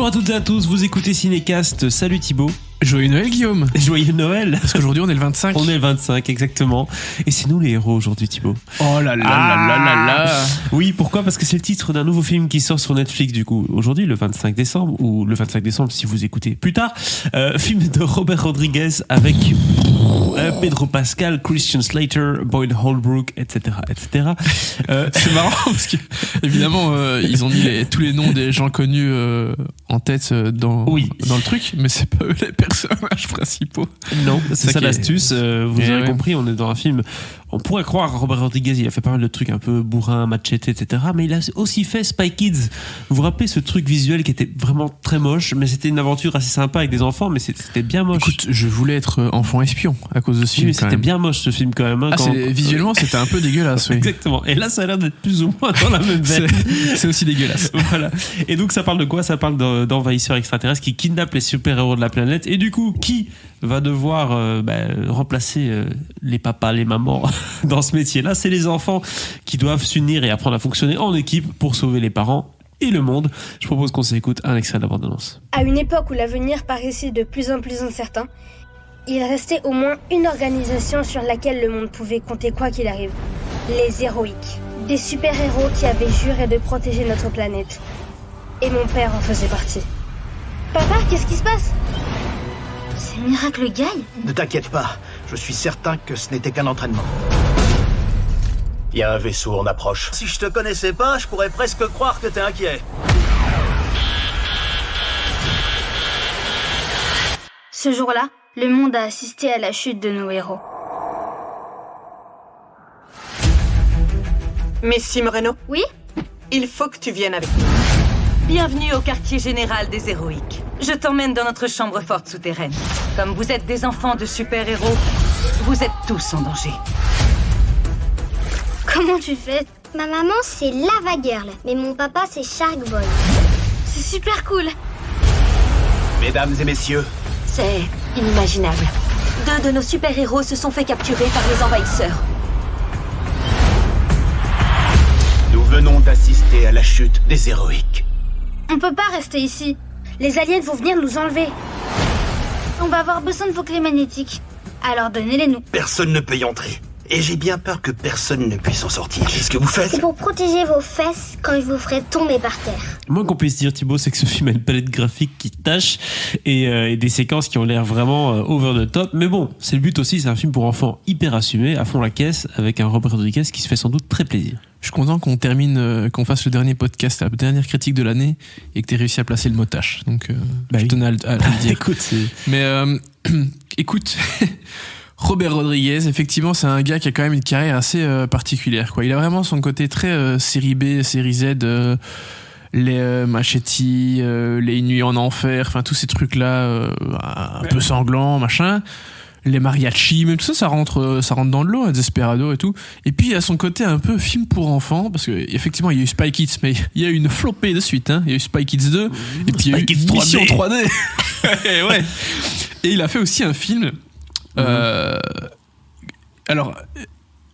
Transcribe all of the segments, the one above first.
à toutes et à tous, vous écoutez Cinécast, salut Thibaut. Joyeux Noël Guillaume. Joyeux Noël. Parce qu'aujourd'hui on est le 25. On est le 25 exactement. Et c'est nous les héros aujourd'hui Thibaut. Oh là là là là là. Oui, pourquoi ? Parce que c'est le titre d'un nouveau film qui sort sur Netflix du coup aujourd'hui le 25 décembre ou le 25 décembre si vous écoutez plus tard. Film de Robert Rodriguez avec Pedro Pascal, Christian Slater, Boyd Holbrook, etc. C'est marrant parce que évidemment ils ont mis tous les noms des gens connus en tête dans le truc, mais c'est pas eux les personnages principaux. Non, c'est ça l'astuce. Vous aurez ouais. compris, on est dans un film. On pourrait croire Robert Rodriguez, il a fait pas mal de trucs un peu bourrin, machete, etc. Mais il a aussi fait Spy Kids. Vous vous rappelez ce truc visuel qui était vraiment très moche, mais c'était une aventure assez sympa avec des enfants, mais c'était bien moche. Écoute, je voulais être enfant espion à cause de ce film. Mais c'était bien moche ce film quand même. Hein, visuellement, c'était un peu dégueulasse. Oui. Exactement. Et là, ça a l'air d'être plus ou moins dans la même veine. C'est aussi dégueulasse. Voilà. Et donc, ça parle de quoi ? Ça parle d'envahisseurs extraterrestres qui kidnappent les super-héros de la planète. Et du coup, qui va devoir remplacer les papas, les mamans dans ce métier-là ? C'est les enfants qui doivent s'unir et apprendre à fonctionner en équipe pour sauver les parents et le monde. Je propose qu'on s'écoute un extrait de la bande-annonce. À une époque où l'avenir paraissait de plus en plus incertain, il restait au moins une organisation sur laquelle le monde pouvait compter quoi qu'il arrive. Les Héroïques. Des super-héros qui avaient juré de protéger notre planète. Et mon père en faisait partie. Papa, qu'est-ce qui se passe ? C'est Miracle Guy ? Ne t'inquiète pas, je suis certain que ce n'était qu'un entraînement. Il y a un vaisseau en approche. Si je te connaissais pas, je pourrais presque croire que t'es inquiet. Ce jour-là, le monde a assisté à la chute de nos héros. Messie Moreno ? Oui ? Il faut que tu viennes avec nous. Bienvenue au quartier général des Héroïques. Je t'emmène dans notre chambre forte souterraine. Comme vous êtes des enfants de super-héros, vous êtes tous en danger. Comment tu fais ? Ma maman, c'est Lava Girl, mais mon papa, c'est Shark Boy. C'est super cool. Mesdames et messieurs, C'est inimaginable. 2 de nos super-héros se sont fait capturer par les envahisseurs. nous venons d'assister à la chute des Héroïques. On peut pas rester ici. Les aliens vont venir nous enlever. On va avoir besoin de vos clés magnétiques. Alors donnez-les-nous. Personne ne peut y entrer. Et j'ai bien peur que personne ne puisse en sortir. Qu'est-ce que vous faites ? C'est pour protéger vos fesses quand je vous ferai tomber par terre. Le moins qu'on puisse dire, Thibaut, c'est que ce film a une palette graphique qui tâche et des séquences qui ont l'air vraiment over the top. Mais bon, c'est le but aussi, c'est un film pour enfants hyper assumé, à fond la caisse, avec un Robert Rodriguez qui se fait sans doute très plaisir. Je suis content qu'on termine, qu'on fasse le dernier podcast, la dernière critique de l'année, et que t'aies réussi à placer le mot tâche. Donc, je tenais à le dire. Écoute, Mais écoute, Robert Rodriguez, effectivement, c'est un gars qui a quand même une carrière assez particulière, quoi. Il a vraiment son côté très série B, série Z, les Machete, les Nuits en Enfer, enfin tous ces trucs-là, un peu sanglants, machin. Les mariachis, même tout ça, ça rentre dans le lot, hein, Desperado et tout. Et puis il y a son côté un peu film pour enfants, parce que effectivement il y a eu Spy Kids, mais il y a eu une flopée de suite, hein. Il y a eu Spy Kids 2, et puis il y a eu Mission 3D. Ouais. Et il a fait aussi un film. Alors,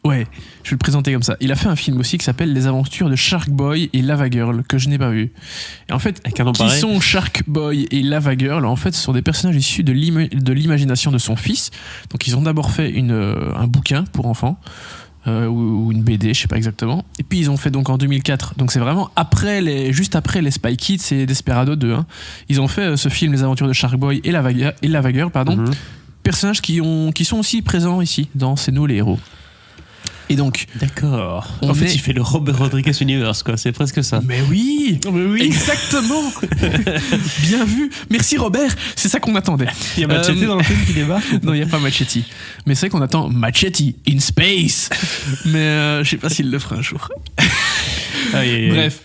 ouais, je vais le présenter comme ça. Il a fait un film aussi qui s'appelle Les Aventures de Shark Boy et Lava Girl, que je n'ai pas vu. Et en fait, qui sont Shark Boy et Lava Girl ? En fait, ce sont des personnages issus de l'imagination de son fils. Donc, ils ont d'abord fait un bouquin pour enfants. Ou une BD, je sais pas exactement. Et puis ils ont fait donc en 2004. Donc c'est vraiment juste après les Spy Kids et Desperado 2. Hein. Ils ont fait ce film Les Aventures de Shark Boy et Lava Girl, pardon. Personnages qui sont aussi présents ici dans C'est nous les héros. Et donc, d'accord. En fait, il fait le Robert Rodriguez Universe, quoi. C'est presque ça. Mais oui, exactement. Bien vu. Merci Robert. C'est ça qu'on attendait. Il y a Machete dans le film qui débarque. Non, il y a pas Machete. Mais c'est vrai qu'on attend Machete in space. Mais je sais pas s'il le fera un jour. Bref.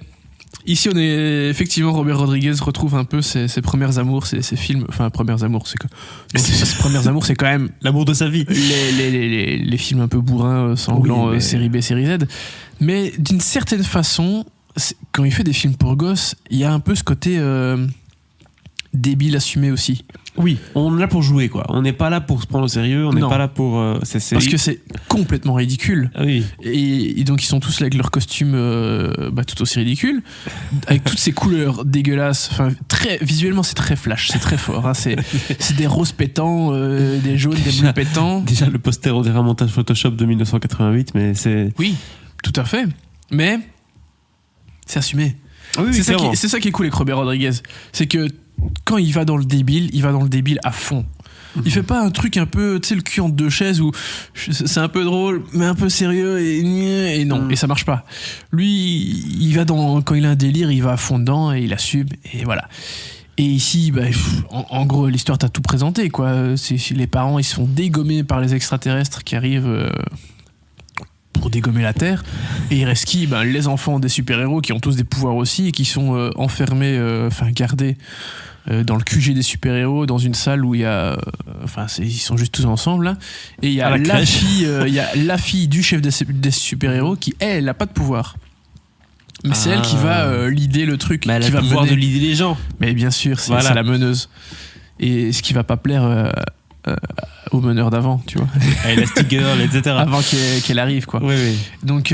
Ici, on est effectivement Robert Rodriguez retrouve un peu ses premiers amours, ses films. Enfin, premiers amours, c'est quoi ? Ses premiers amours, c'est quand même l'amour de sa vie. Les films un peu bourrins, sanglants, oui, série B, série Z. Mais d'une certaine façon, quand il fait des films pour gosses, il y a un peu ce côté débile assumé aussi. Oui, on est là pour jouer, quoi. On n'est pas là pour se prendre au sérieux, on n'est pas là pour... Parce que c'est complètement ridicule. Ah oui. Et donc ils sont tous là avec leurs costumes tout aussi ridicules, avec toutes ces couleurs dégueulasses. Enfin, visuellement c'est très flash, c'est très fort. Hein. C'est des roses pétants, des jaunes, des bleus pétants. Déjà le poster on dirait un montage Photoshop de 1988, mais c'est... Oui, tout à fait. Mais c'est assumé. Ah oui, c'est ça qui est cool avec Robert Rodriguez. C'est que quand il va dans le débile, il va dans le débile à fond. Il fait pas un truc un peu, tu sais, le cul entre deux chaises où c'est un peu drôle, mais un peu sérieux et non, et ça marche pas. Lui, il va quand il a un délire, il va à fond dedans et il assume et voilà. Et ici, en gros, l'histoire t'a tout présenté, quoi. Les parents, ils se font dégommer par les extraterrestres qui arrivent pour dégommer la Terre. Et il reste qui ? Les enfants des super-héros qui ont tous des pouvoirs aussi et qui sont enfermés, gardés dans le QG des super-héros, dans une salle où il y a... ils sont juste tous ensemble, là. Et il y a la fille du chef des super-héros qui, elle, n'a pas de pouvoir. Mais c'est elle qui va leader le truc. Elle a qui le va pouvoir mener. de leader les gens. Mais bien sûr, c'est la meneuse. Et ce qui va pas plaire au meneur d'avant, tu vois. À Elastigirl, etc. Avant qu'elle arrive, quoi. Oui. Donc,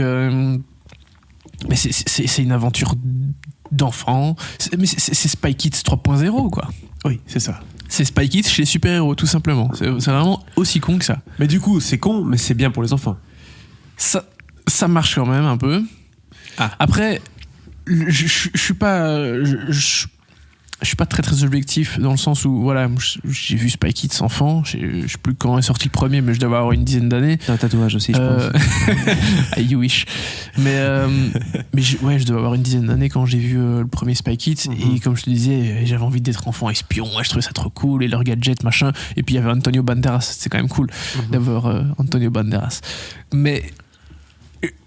mais c'est une aventure d'enfant. C'est Spy Kids 3.0, quoi. Oui, c'est ça. C'est Spy Kids chez les super-héros, tout simplement. C'est vraiment aussi con que ça. Mais du coup, c'est con, mais c'est bien pour les enfants. Ça marche quand même un peu. Ah. Après, je suis pas... Je suis pas très très objectif dans le sens où voilà, j'ai vu Spy Kids enfant, je sais plus quand est sorti le premier, mais je dois avoir une dizaine d'années. C'est un tatouage aussi, je pense. You wish. Mais je dois avoir une dizaine d'années quand j'ai vu le premier Spy Kids. Et comme je te disais, j'avais envie d'être enfant espion, je trouvais ça trop cool, et leurs gadgets, machin. Et puis il y avait Antonio Banderas, c'est quand même cool d'avoir Antonio Banderas. Mais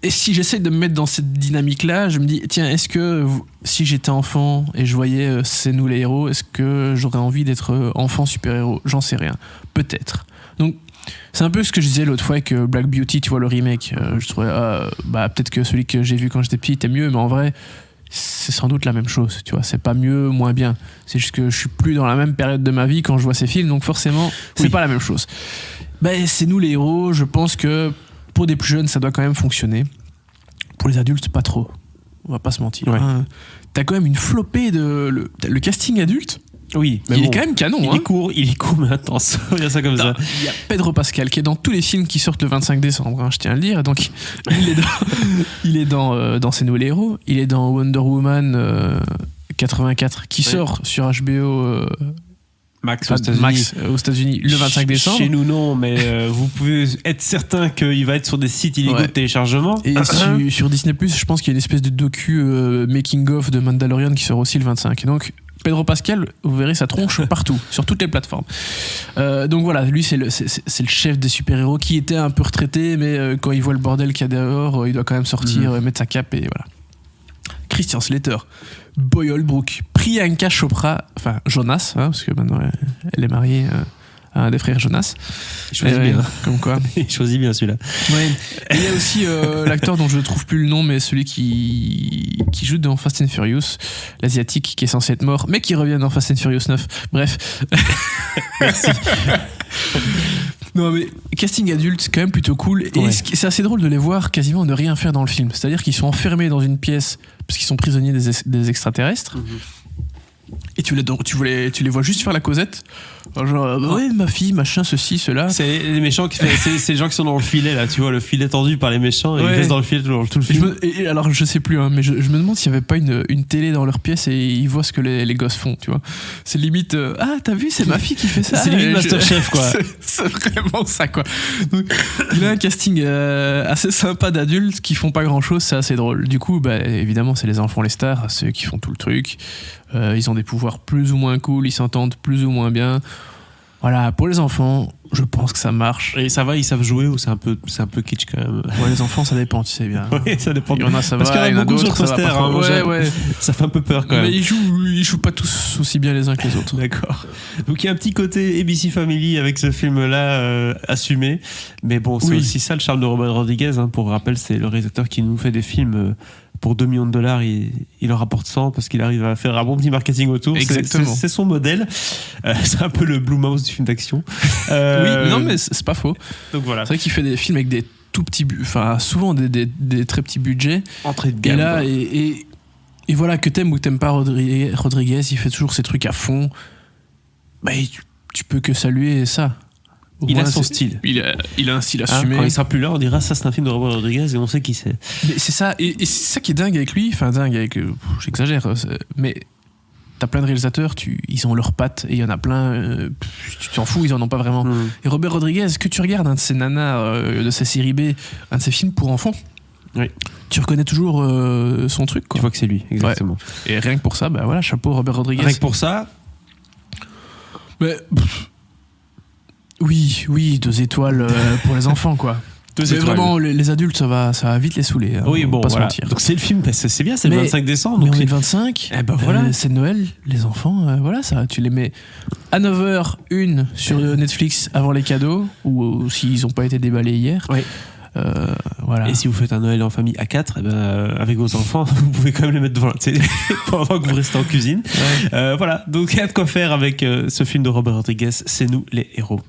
et si j'essaie de me mettre dans cette dynamique-là, je me dis, tiens, est-ce que si j'étais enfant et je voyais C'est nous les héros, est-ce que j'aurais envie d'être enfant super-héros ? J'en sais rien. Peut-être. Donc, c'est un peu ce que je disais l'autre fois avec Black Beauty, tu vois, le remake. Je trouvais, peut-être que celui que j'ai vu quand j'étais petit était mieux, mais en vrai, c'est sans doute la même chose, tu vois. C'est pas mieux, moins bien. C'est juste que je suis plus dans la même période de ma vie quand je vois ces films, donc forcément, c'est pas la même chose. C'est nous les héros, je pense que pour des plus jeunes, ça doit quand même fonctionner. Pour les adultes, pas trop. On va pas se mentir. Ouais. Hein. T'as quand même une flopée de... Le casting adulte, oui, il est quand même canon. Il est court, mais intense. Il y a ça comme ça. Il y a Pedro Pascal qui est dans tous les films qui sortent le 25 décembre, je tiens à le dire. Donc, il est dans C'est nous les héros. Il est dans Wonder Woman 84 qui sort sur HBO... Max aux États-Unis le 25 décembre. Chez nous non, mais vous pouvez être certain qu'il va être sur des sites illégaux de téléchargement. Et sur Disney+, je pense qu'il y a une espèce de docu making of de Mandalorian qui sort aussi le 25. Et donc Pedro Pascal, vous verrez sa tronche partout, sur toutes les plateformes. Donc voilà, lui c'est le chef des super-héros qui était un peu retraité, mais quand il voit le bordel qu'il y a dehors, il doit quand même sortir, mettre sa cape et voilà. Christian Slater, Boy Holbrook, Priyanka Chopra, enfin Jonas, parce que maintenant elle est mariée à un des frères Jonas. Il choisit bien. Comme quoi. Il choisit bien celui-là. Ouais. Et il y a aussi l'acteur dont je ne trouve plus le nom, mais celui qui joue dans Fast and Furious, l'asiatique qui est censé être mort, mais qui revient dans Fast and Furious 9. Bref. Merci. Non mais casting adulte, c'est quand même plutôt cool. Et c'est assez drôle de les voir quasiment ne rien faire dans le film. C'est-à-dire qu'ils sont enfermés dans une pièce parce qu'ils sont prisonniers des extraterrestres. Et tu les vois juste faire la causette. Genre, ouais, ma fille, machin, ceci, cela. C'est les méchants c'est les gens qui sont dans le filet, là. Tu vois, le filet tendu par les méchants et ils restent dans le filet tout le film. Et alors, je sais plus, mais je me demande s'il n'y avait pas une télé dans leur pièce et ils voient ce que les gosses font, tu vois. C'est limite, t'as vu, c'est ma fille qui fait ça. C'est limite Masterchef, quoi. C'est vraiment ça, quoi. Donc, il a un casting assez sympa d'adultes qui font pas grand chose, c'est assez drôle. Du coup, évidemment, c'est les enfants, les stars, ceux qui font tout le truc. Ils ont des pouvoirs plus ou moins cool, ils s'entendent plus ou moins bien. Voilà, pour les enfants, je pense que ça marche. Et ça va, ils savent jouer ou c'est un peu kitsch quand même? Ouais, les enfants, ça dépend, tu sais bien. Oui, ça dépend. Il y en a, ça parce va, qu'il y en a beaucoup sur ça poster. va pas trop. Ouais. Ça fait un peu peur quand même. Mais ils jouent pas tous aussi bien les uns que les autres. D'accord. Donc il y a un petit côté ABC Family avec ce film-là assumé. Mais bon, c'est aussi ça le charme de Robert Rodriguez. Pour rappel, c'est le réalisateur qui nous fait des films pour $2 millions, il en rapporte 100 parce qu'il arrive à faire un bon petit marketing autour. Exactement. C'est son modèle. C'est un peu le Blumhouse du film d'action. Oui, non, mais c'est pas faux. Donc voilà. C'est vrai qu'il fait des films avec des tout petits, enfin souvent des très petits budgets. Entrée de gamme. Et là, et voilà, que t'aimes ou que t'aimes pas Rodriguez, il fait toujours ses trucs à fond. Bah, tu peux que saluer ça. Il a son style. Il a un style assumé. Quand il sera plus là, on dira ça c'est un film de Robert Rodriguez et on sait qui c'est. Mais c'est ça, et c'est ça qui est dingue avec lui. Enfin, dingue avec. J'exagère, mais t'as plein de réalisateurs, ils ont leurs pattes, et il y en a plein, tu t'en fous, ils en ont pas vraiment. Et Robert Rodriguez, que tu regardes un de ses nanas, de sa série B, un de ses films pour enfants, oui. Tu reconnais toujours son truc, quoi. Tu vois que c'est lui, exactement. Ouais. Et rien que pour ça, bah voilà, chapeau Robert Rodriguez. Rien que pour ça. Mais, oui, 2 étoiles pour les enfants, quoi. Mais vraiment, les adultes, ça va vite les saouler. Hein, oui, bon, pas voilà. se mentir. Donc c'est le film, c'est bien, c'est le 25 décembre. Mais donc on est le 25, voilà. C'est Noël, les enfants, voilà, ça, tu les mets à 9h, sur Netflix avant les cadeaux, ou s'ils n'ont pas été déballés hier. Oui. Voilà. Et si vous faites un Noël en famille à 4, avec vos enfants, vous pouvez quand même les mettre devant la télé pendant que vous restez en cuisine. Ouais. Voilà, donc il y a de quoi faire avec ce film de Robert Rodriguez, c'est nous les héros.